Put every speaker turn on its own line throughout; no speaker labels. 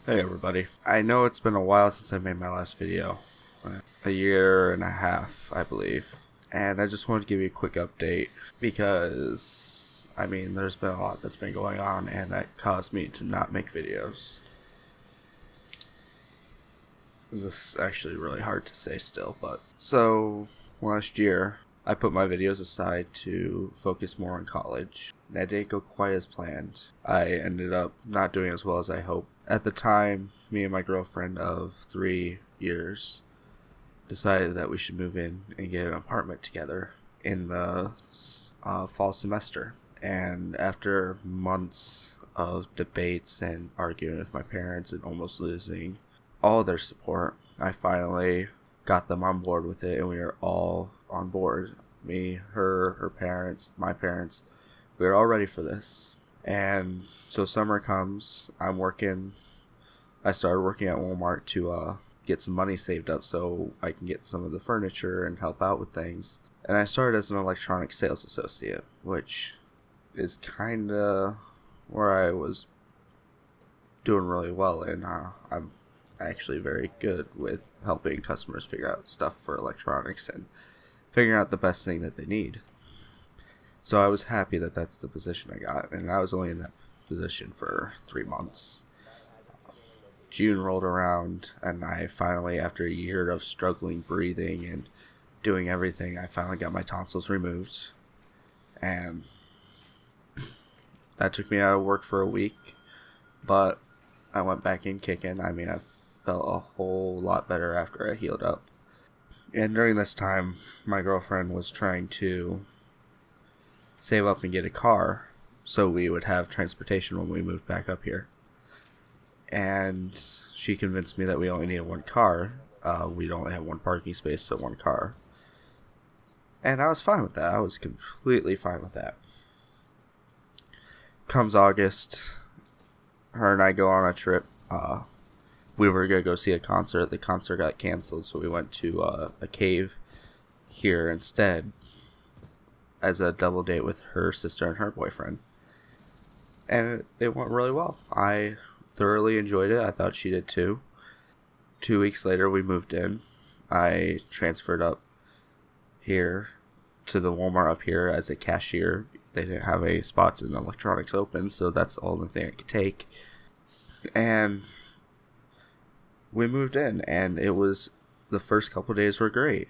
Hey everybody. I know it's been a while since I made my last video. A year and a half, I believe. And I just wanted to give you a quick update because, there's been a lot that's been going on and that caused me to not make videos. This is actually really hard to say still, but... So, last year, I put my videos aside to focus more on college. That didn't go quite as planned. I ended up not doing as well as I hoped. At the time, me and my girlfriend of 3 years decided that we should move in and get an apartment together in the fall semester. And after months of debates and arguing with my parents and almost losing all their support, I finally got them on board with it, and we are all on board. Me, her parents, my parents. We were all ready for this. And so summer comes, I started working at Walmart to get some money saved up so I can get some of the furniture and help out with things. And I started as an electronic sales associate, which is kinda where I was doing really well, and I'm actually very good with helping customers figure out stuff for electronics and figuring out the best thing that they need. So I was happy that that's the position I got, and I was only in that position for 3 months. June rolled around, and I finally, after a year of struggling breathing and doing everything, I finally got my tonsils removed. And that took me out of work for a week, but I went back in kicking. I felt a whole lot better after I healed up. And during this time, my girlfriend was trying to save up and get a car so we would have transportation when we moved back up here. And she convinced me that we only needed one car. We'd only have one parking space, so one car. And I was fine with that. I was completely fine with that. Comes August, her and I go on a trip. We were going to go see a concert. The concert got canceled, so we went to a cave here instead as a double date with her sister and her boyfriend. And it went really well. I thoroughly enjoyed it. I thought she did too. 2 weeks later, we moved in. I transferred up here to the Walmart up here as a cashier. They didn't have any spots in electronics open, so that's the only thing I could take. And we moved in, and it was, the first couple days were great,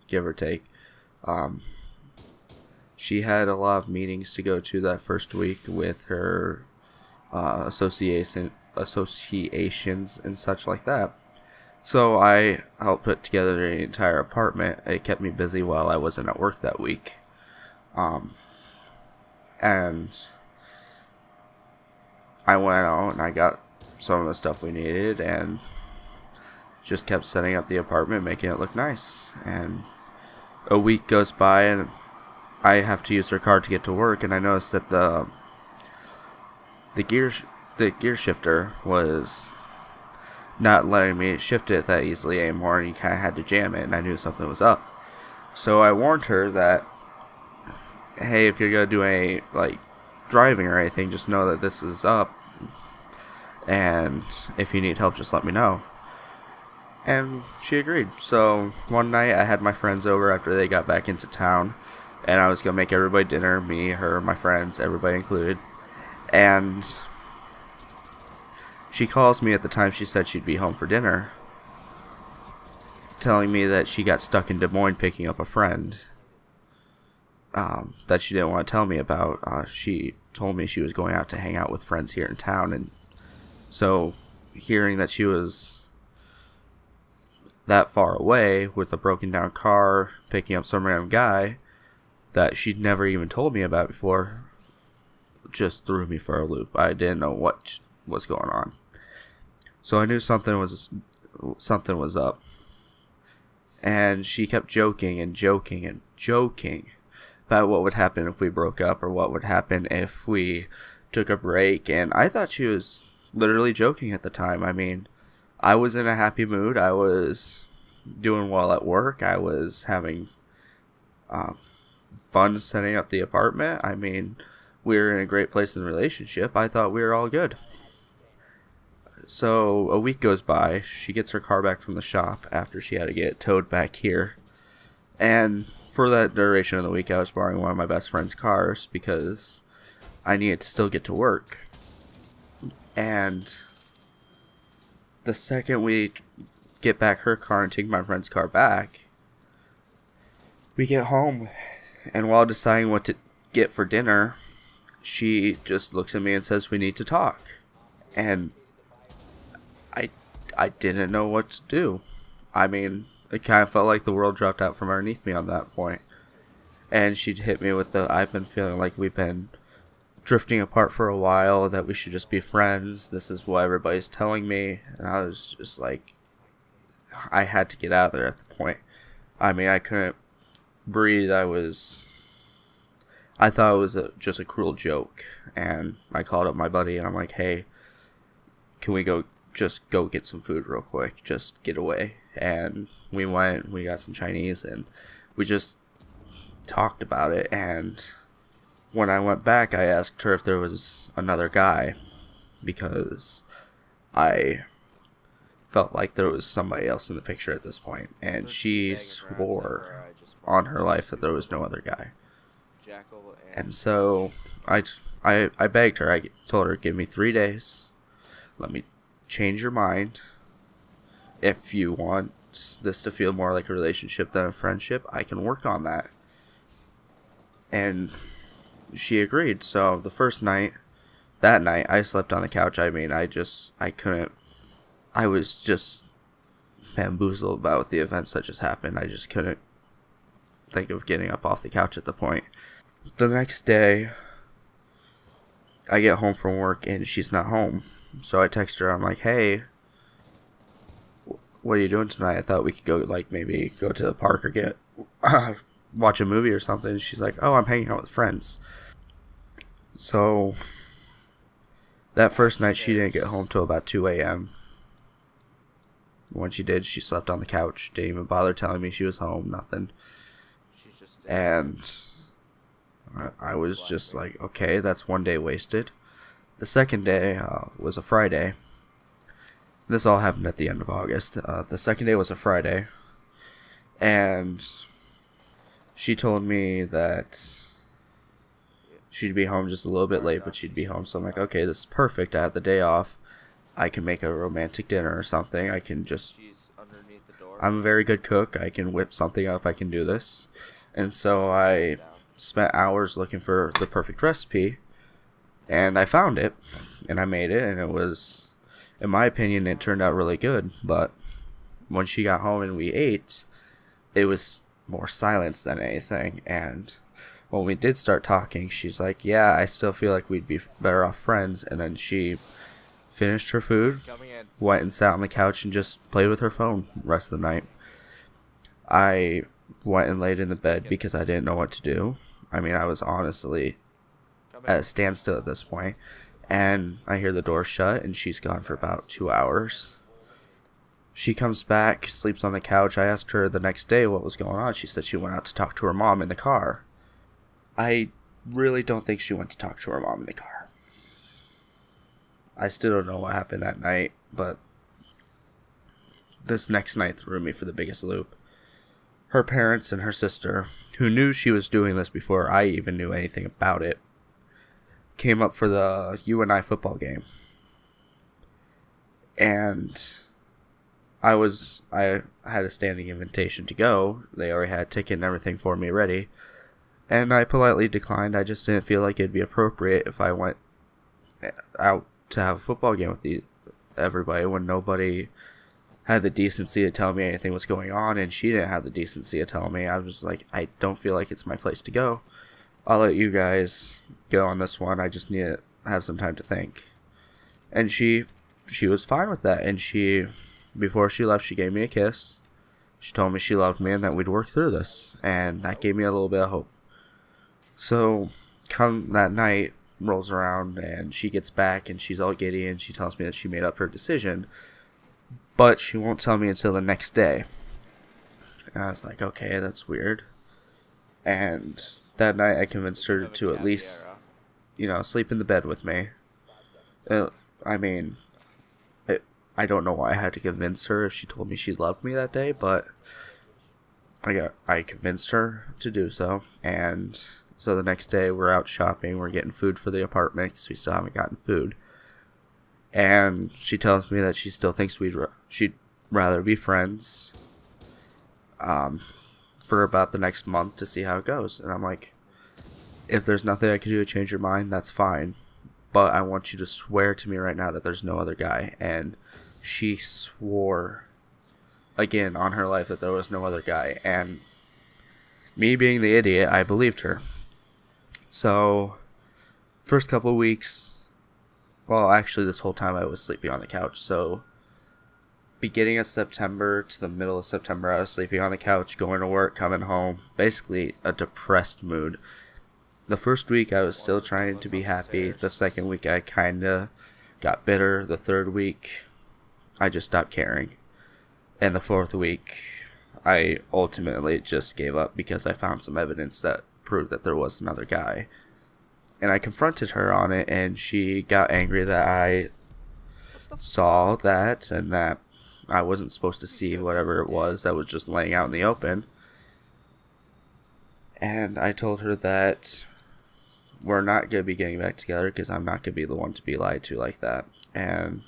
give or take. She had a lot of meetings to go to that first week with her associations and such like that. So I helped put together the entire apartment. It kept me busy while I wasn't at work that week. And I went out and I got some of the stuff we needed and just kept setting up the apartment, making it look nice. And a week goes by and I have to use her car to get to work, and I noticed that the gear shifter was not letting me shift it that easily anymore, and you kind of had to jam it, and I knew something was up. So I warned her that, hey, if you're going to do any driving or anything, just know that this is up, and if you need help, just let me know. And she agreed. So one night I had my friends over after they got back into town, and I was going to make everybody dinner, me, her, my friends, everybody included. And she calls me at the time she said she'd be home for dinner, telling me that she got stuck in Des Moines picking up a friend that she didn't want to tell me about. She told me she was going out to hang out with friends here in town, and so hearing that she was that far away with a broken down car picking up some random guy that she'd never even told me about before just threw me for a loop. I didn't know what was going on. So I knew something was up. And she kept joking and joking and joking about what would happen if we broke up or what would happen if we took a break. And I thought she was literally joking at the time. I was in a happy mood. I was doing well at work. I was having fun setting up the apartment. We were in a great place in the relationship. I thought we were all good. So a week goes by. She gets her car back from the shop after she had to get it towed back here. And for that duration of the week, I was borrowing one of my best friend's cars because I needed to still get to work. And the second we get back her car and take my friend's car back, we get home, and while deciding what to get for dinner, she just looks at me and says we need to talk. And I didn't know what to do. I mean, it kind of felt like the world dropped out from underneath me on that point. And she'd hit me with I've been feeling like we've been drifting apart for a while, that we should just be friends. This is what everybody's telling me. And I was just like, I had to get out of there at the point. I mean, I couldn't breathe. I thought it was just a cruel joke. And I called up my buddy and I'm like, hey, can we go get some food real quick? Just get away. And we got some Chinese, and we just talked about it. And when I went back, I asked her if there was another guy, because I felt like there was somebody else in the picture at this point. And she swore on her life that there was no other guy. And so I begged her. I told her, give me 3 days. Let me change your mind. If you want this to feel more like a relationship than a friendship, I can work on that. And she agreed. So the first night, that night, I slept on the couch. I mean, I couldn't. I was just bamboozled about the events that just happened. I just couldn't think of getting up off the couch at the point. The next day, I get home from work and she's not home. So I text her. I'm like, hey, what are you doing tonight? I thought we could go, maybe go to the park or watch a movie or something. She's like, oh, I'm hanging out with friends. So that first night, she didn't get home till about 2 a.m. When she did, she slept on the couch. Didn't even bother telling me she was home. Nothing. And I was just like, okay, that's one day wasted. The second day was a Friday. This all happened at the end of August. The second day was a Friday. And she told me that she'd be home just a little bit late, but she'd be home. So I'm like, okay, this is perfect. I have the day off. I can make a romantic dinner or something. I'm a very good cook. I can whip something up. I can do this. And so I spent hours looking for the perfect recipe. And I found it. And I made it. And it was, in my opinion, it turned out really good. But when she got home and we ate, it was more silence than anything. And when we did start talking, she's like, yeah, I still feel like we'd be better off friends. And then she finished her food, went and sat on the couch and just played with her phone the rest of the night. I went and laid in the bed because I didn't know what to do. I mean, I was honestly at a standstill at this point. And I hear the door shut, and she's gone for about 2 hours. She comes back, sleeps on the couch. I asked her the next day what was going on. She said she went out to talk to her mom in the car. I really don't think she went to talk to her mom in the car. I still don't know what happened that night, but this next night threw me for the biggest loop. Her parents and her sister, who knew she was doing this before I even knew anything about it, came up for the UNI football game. And I had a standing invitation to go. They already had a ticket and everything for me ready. And I politely declined. I just didn't feel like it'd be appropriate if I went out to have a football game with everybody when nobody had the decency to tell me anything was going on, and she didn't have the decency to tell me. I was like, I don't feel like it's my place to go. I'll let you guys go on this one. I just need to have some time to think. And she was fine with that. And before she left, she gave me a kiss. She told me she loved me and that we'd work through this. And that gave me a little bit of hope. So come that night rolls around and she gets back and she's all giddy and she tells me that she made up her decision. But she won't tell me until the next day. And I was like, okay, that's weird. And that night I convinced her to at least, sleep in the bed with me. I mean, I don't know why I had to convince her if she told me she loved me that day, but I convinced her to do so. And so the next day we're out shopping, we're getting food for the apartment because we still haven't gotten food. And she tells me that she still thinks she'd rather be friends for about the next month to see how it goes. And I'm like, if there's nothing I can do to change your mind, that's fine. But I want you to swear to me right now that there's no other guy. And she swore again on her life that there was no other guy. And me being the idiot, I believed her. So, first couple of weeks, well, actually this whole time I was sleeping on the couch. So, beginning of September to the middle of September, I was sleeping on the couch, going to work, coming home. Basically a depressed mood. The first week I was still trying to be happy. The second week I kind of got bitter. The third week I just stopped caring. And the fourth week I ultimately just gave up because I found some evidence that proved that there was another guy. And I confronted her on it, and she got angry that I saw that and that I wasn't supposed to see whatever it was that was just laying out in the open. And I told her that we're not going to be getting back together because I'm not going to be the one to be lied to like that. And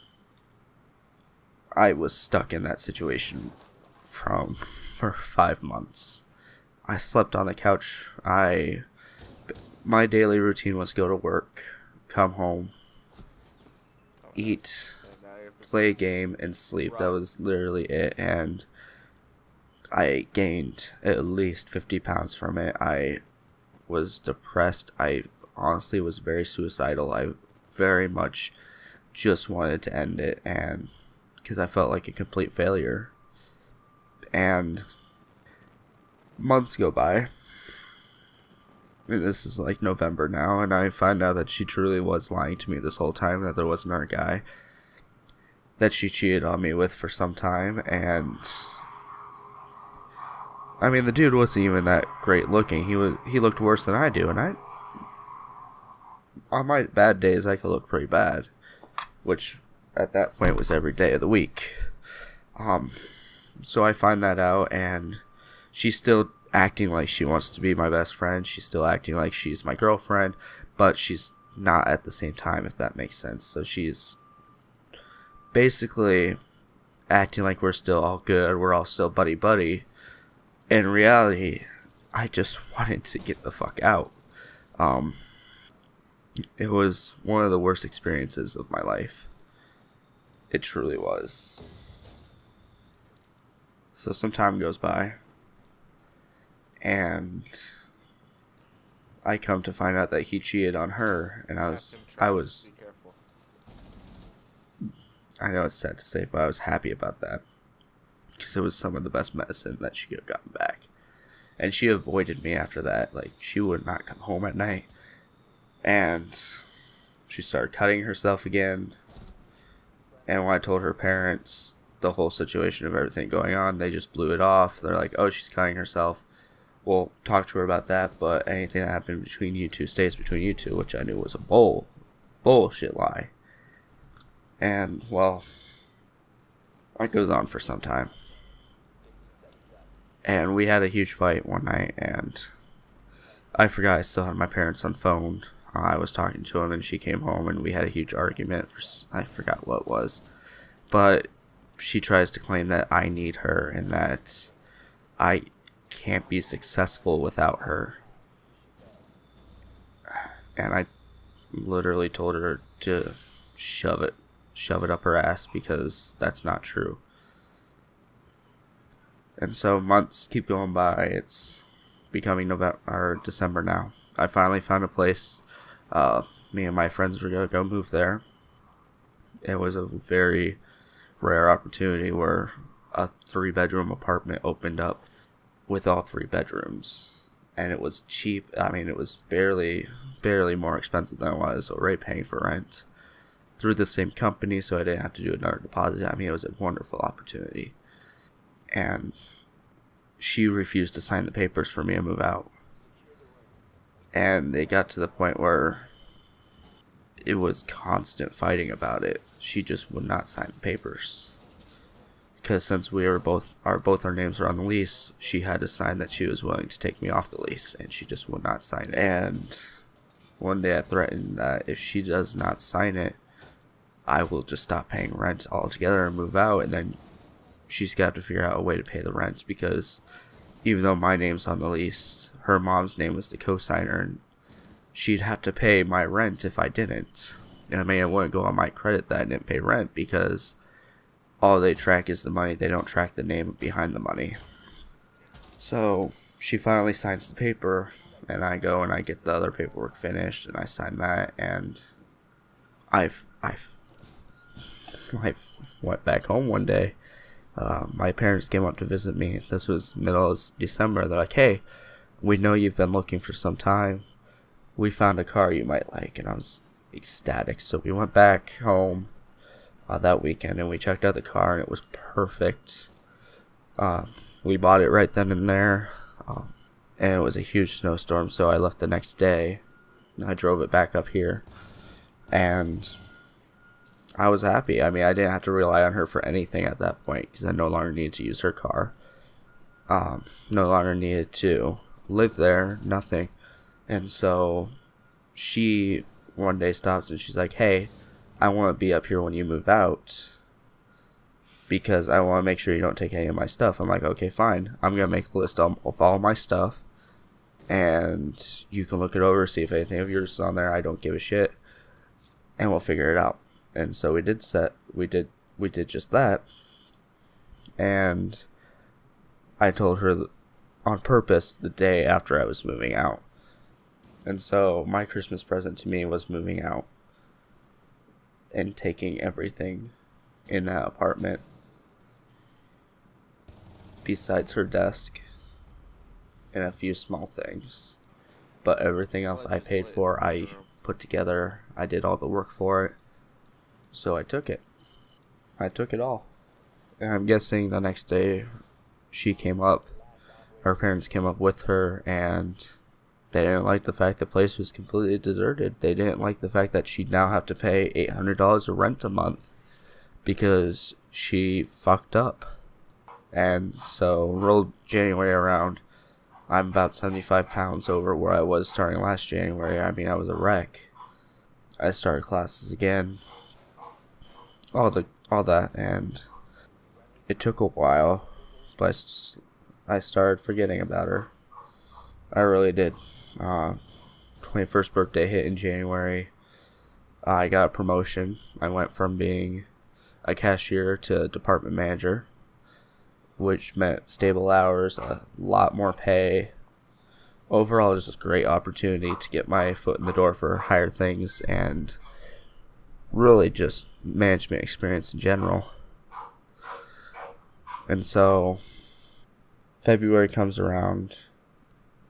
I was stuck in that situation for 5 months. I slept on the couch. My daily routine was go to work, come home, eat, play a game, and sleep. That was literally it. And I gained at least 50 pounds from it. I was depressed. I honestly was very suicidal. I very much just wanted to end it, and because I felt like a complete failure. And months go by, and this is like November now, and I find out that she truly was lying to me this whole time, that there was another guy that she cheated on me with for some time. And I mean, the dude wasn't even that great looking. He looked worse than I do, and on my bad days I could look pretty bad, which at that point was every day of the week. So I find that out, and she's still acting like she wants to be my best friend. She's still acting like she's my girlfriend, but she's not at the same time, if that makes sense. So she's basically acting like we're still all good, we're all still buddy. In reality, I just wanted to get the fuck out. It was one of the worst experiences of my life. It truly was. So some time goes by, and I come to find out that he cheated on her, and I know it's sad to say, but I was happy about that, because it was some of the best medicine that she could have gotten back. And she avoided me after that. Like, she would not come home at night, and she started cutting herself again. And when I told her parents the whole situation of everything going on, they just blew it off. They're like, oh, she's cutting herself. We'll talk to her about that, but anything that happened between you two stays between you two, which I knew was a bullshit lie. And, well, that goes on for some time. And we had a huge fight one night, and I forgot I still had my parents on phone. I was talking to him, and she came home, and we had a huge argument for, I forgot what it was. But she tries to claim that I need her, and that I can't be successful without her. And I literally told her to shove it up her ass, because that's not true. And so months keep going by. It's becoming November or December now. I finally found a place. Me and my friends were gonna go move there. It was a very rare opportunity where a 3-bedroom apartment opened up with all 3 bedrooms, and it was cheap. I mean, it was barely more expensive than I was already paying for rent through the same company, so I didn't have to do another deposit. I mean, it was a wonderful opportunity. And she refused to sign the papers for me to move out. And it got to the point where it was constant fighting about it. She just would not sign the papers. Because since both our names were on the lease, she had to sign that she was willing to take me off the lease, and she just would not sign it. And one day I threatened that if she does not sign it, I will just stop paying rent altogether and move out, and then she's got to figure out a way to pay the rent, because even though my name's on the lease, her mom's name was the co-signer, and she'd have to pay my rent if I didn't. And I mean, it wouldn't go on my credit that I didn't pay rent, because all they track is the money. They don't track the name behind the money. So she finally signs the paper, and I go and I get the other paperwork finished, and I sign that, and I went back home one day. My parents came up to visit me. This was middle of December. They're like, "Hey, we know you've been looking for some time. We found a car you might like." And I was ecstatic. So we went back home that weekend, and we checked out the car, and it was perfect. We bought it right then and there, and it was a huge snowstorm, so I left the next day. I drove it back up here, and I was happy. I mean, I didn't have to rely on her for anything at that point, because I no longer needed to use her car. No longer needed to live there, nothing. And so she one day stops and she's like, "Hey, I want to be up here when you move out, because I want to make sure you don't take any of my stuff." I'm like, "Okay, fine. I'm going to make a list of all my stuff, and you can look it over, see if anything of yours is on there. I don't give a shit, and we'll figure it out." And so we did just that. And I told her on purpose the day after I was moving out. And so my Christmas present to me was moving out and taking everything in that apartment besides her desk and a few small things. But everything else I paid for, I put together. I did all the work for it. So I took it. I took it all. And I'm guessing the next day she came up, her parents came up with her, and they didn't like the fact the place was completely deserted. They didn't like the fact that she'd now have to pay $800 of rent a month because she fucked up. And so rolled January around, I'm about 75 pounds over where I was starting last January. I mean, I was a wreck. I started classes again. All that, and it took a while, but I started forgetting about her. I really did. 21st birthday hit in January. I got a promotion. I went from being a cashier to department manager, which meant stable hours, a lot more pay. Overall, it was just a great opportunity to get my foot in the door for higher things, and really just management experience in general. And so February comes around.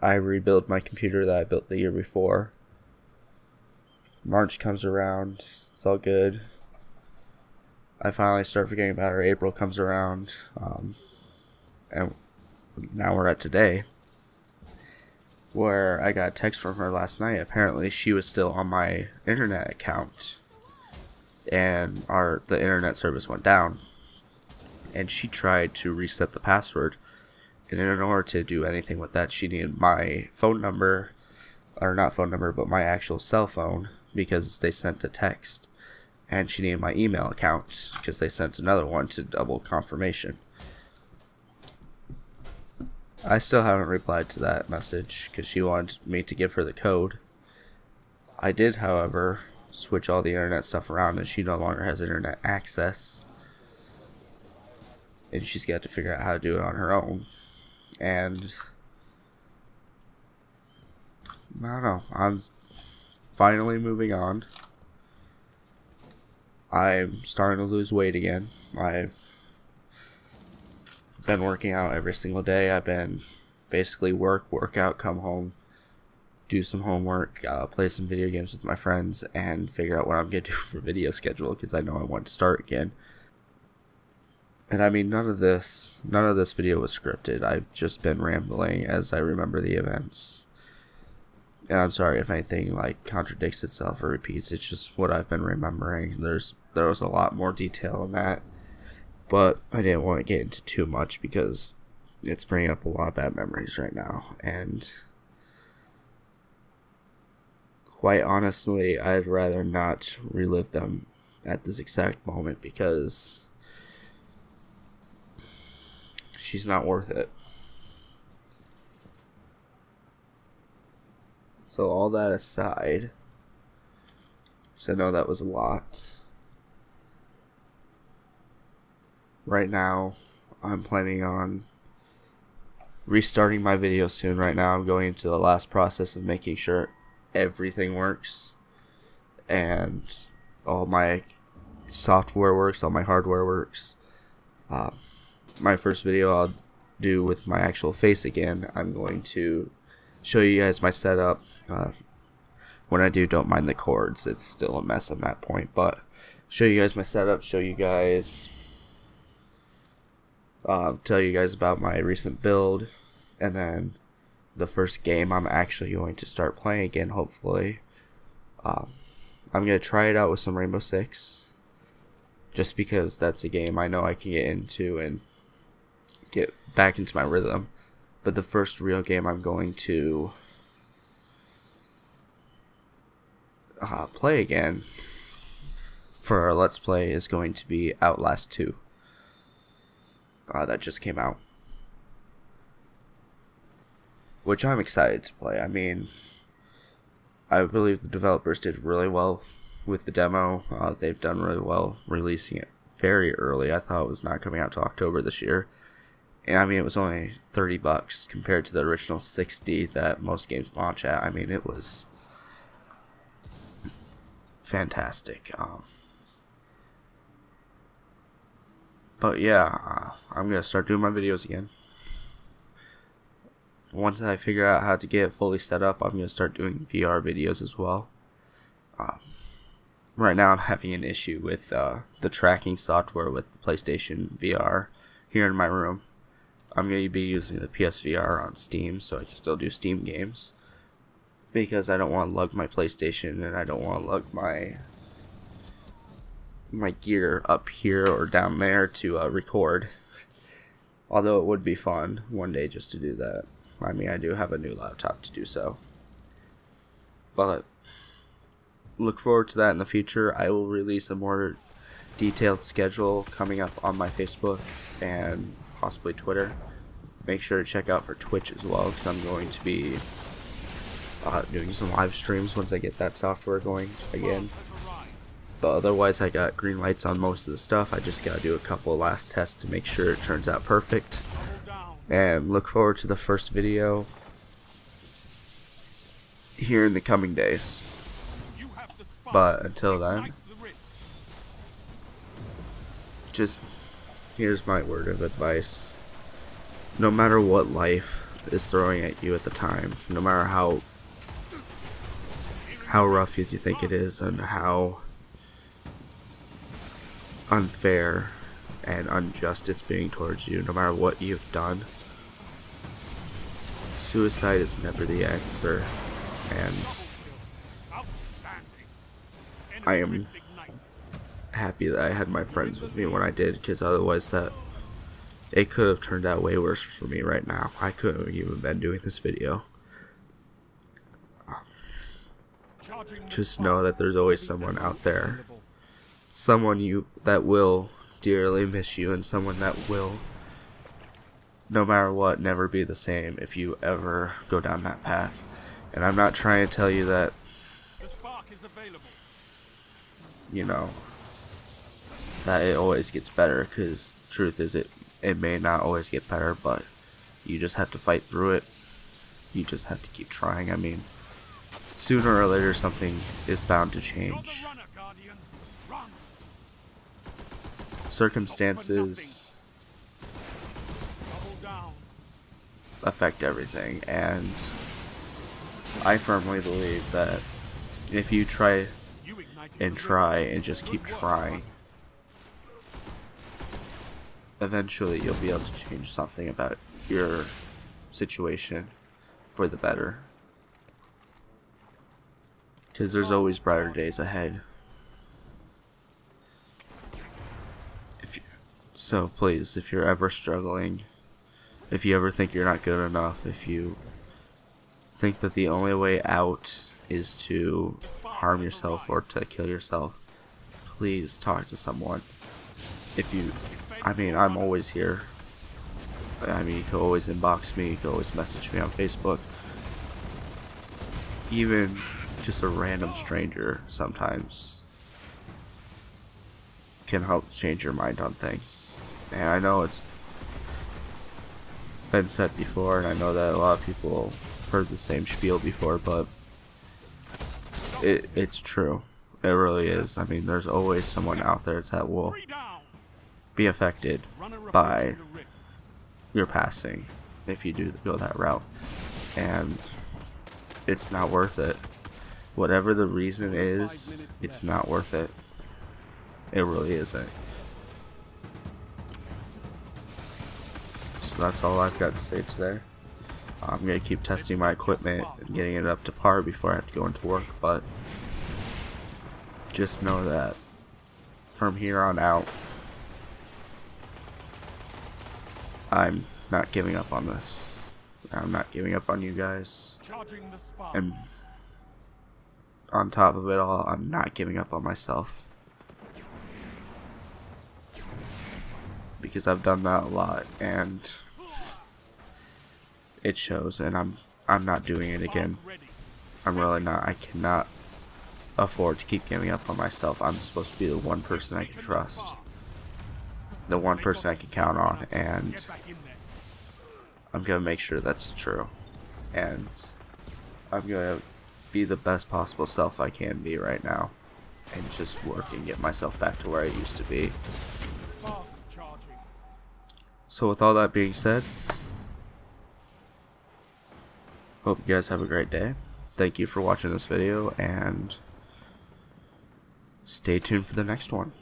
I rebuild my computer that I built the year before. March comes around. It's all good. I finally start forgetting about her. April comes around. And now we're at today, where I got a text from her last night. Apparently she was still on my internet account, and the internet service went down, and she tried to reset the password, and in order to do anything with that, she needed my phone number, or not phone number, but my actual cell phone, because they sent a text, and she needed my email account because they sent another one to double confirmation. I still haven't replied to that message because she wanted me to give her the code. I did, however, switch all the internet stuff around, and she no longer has internet access, and she's got to figure out how to do it on her own. And I don't know, I'm finally moving on. I'm starting to lose weight again. I've been working out every single day. I've been basically work out, come home, do some homework, play some video games with my friends, and figure out what I'm going to do for video schedule, because I know I want to start again. And I mean, none of this video was scripted. I've just been rambling as I remember the events. And I'm sorry if anything like contradicts itself or repeats. It's just what I've been remembering. There was a lot more detail in that, but I didn't want to get into too much because it's bringing up a lot of bad memories right now. And quite honestly, I'd rather not relive them at this exact moment because she's not worth it. So all that aside, so I know that was a lot. Right now, I'm planning on restarting my video soon. Right now, I'm going into the last process of making sure everything works and all my software works, all my hardware works. My first video I'll do with my actual face again. I'm going to show you guys my setup. When I do, don't mind the cords. It's still a mess at that point, but show you guys my setup, show you guys, tell you guys about my recent build, and then the first game I'm actually going to start playing again, hopefully. I'm going to try it out with some Rainbow Six, just because that's a game I know I can get into and get back into my rhythm. But the first real game I'm going to play again for our Let's Play is going to be Outlast 2. That just came out, which I'm excited to play. I mean, I believe the developers did really well with the demo. They've done really well releasing it very early. I thought it was not coming out till October this year. And I mean, it was only $30 compared to the original $60 that most games launch at. I mean, it was fantastic. But yeah, I'm going to start doing my videos again. Once I figure out how to get it fully set up, I'm going to start doing VR videos as well. Right now I'm having an issue with the tracking software with the PlayStation VR here in my room. I'm going to be using the PSVR on Steam so I can still do Steam games, because I don't want to lug my PlayStation and I don't want to lug my gear up here or down there to record. Although it would be fun one day just to do that. I mean, I do have a new laptop to do so. But look forward to that in the future. I will release a more detailed schedule coming up on my Facebook and possibly Twitter. Make sure to check out for Twitch as well, because I'm going to be doing some live streams once I get that software going again. But otherwise, I got green lights on most of the stuff. I just gotta do a couple last tests to make sure it turns out perfect. And look forward to the first video here in the coming days. But until then, just here's my word of advice. No matter what life is throwing at you at the time, no matter how rough you think it is and how unfair and unjust it's being towards you, no matter what you've done, suicide is never the answer. And I am happy that I had my friends with me when I did, because otherwise it could have turned out way worse for me right now. I couldn't have even been doing this video. Just know that there's always someone out there, someone that will dearly miss you, and someone that will, no matter what, never be the same if you ever go down that path. And I'm not trying to tell you that, you know, that it always gets better, because truth is it may not always get better, but you just have to fight through it. You just have to keep trying. I mean, sooner or later something is bound to change. Circumstances affect everything, and I firmly believe that if you try and just keep trying, eventually you'll be able to change something about your situation for the better. because there's always brighter days ahead. So please, if you're ever struggling, if you ever think you're not good enough, if you think that the only way out is to harm yourself or to kill yourself, please talk to someone. I'm always here. You can always inbox me, you can always message me on Facebook. Even just a random stranger sometimes can help change your mind on things. And I know it's been said before, and I know that a lot of people heard the same spiel before, but it's true. It really is. There's always someone out there that will be affected by your passing if you do go that route, and it's not worth it. Whatever the reason is, it's not worth it. It really isn't. So that's all I've got to say today. I'm going to keep testing my equipment and getting it up to par before I have to go into work, but just know that from here on out, I'm not giving up on this. I'm not giving up on you guys. And on top of it all, I'm not giving up on myself. Because I've done that a lot, and it shows, and I'm not doing it again. I'm really not. I cannot afford to keep giving up on myself. I'm supposed to be the one person I can trust, the one person I can count on, and I'm gonna make sure that's true, and I'm gonna be the best possible self I can be right now, and just work and get myself back to where I used to be. So with all that being said, hope you guys have a great day. Thank you for watching this video, and stay tuned for the next one.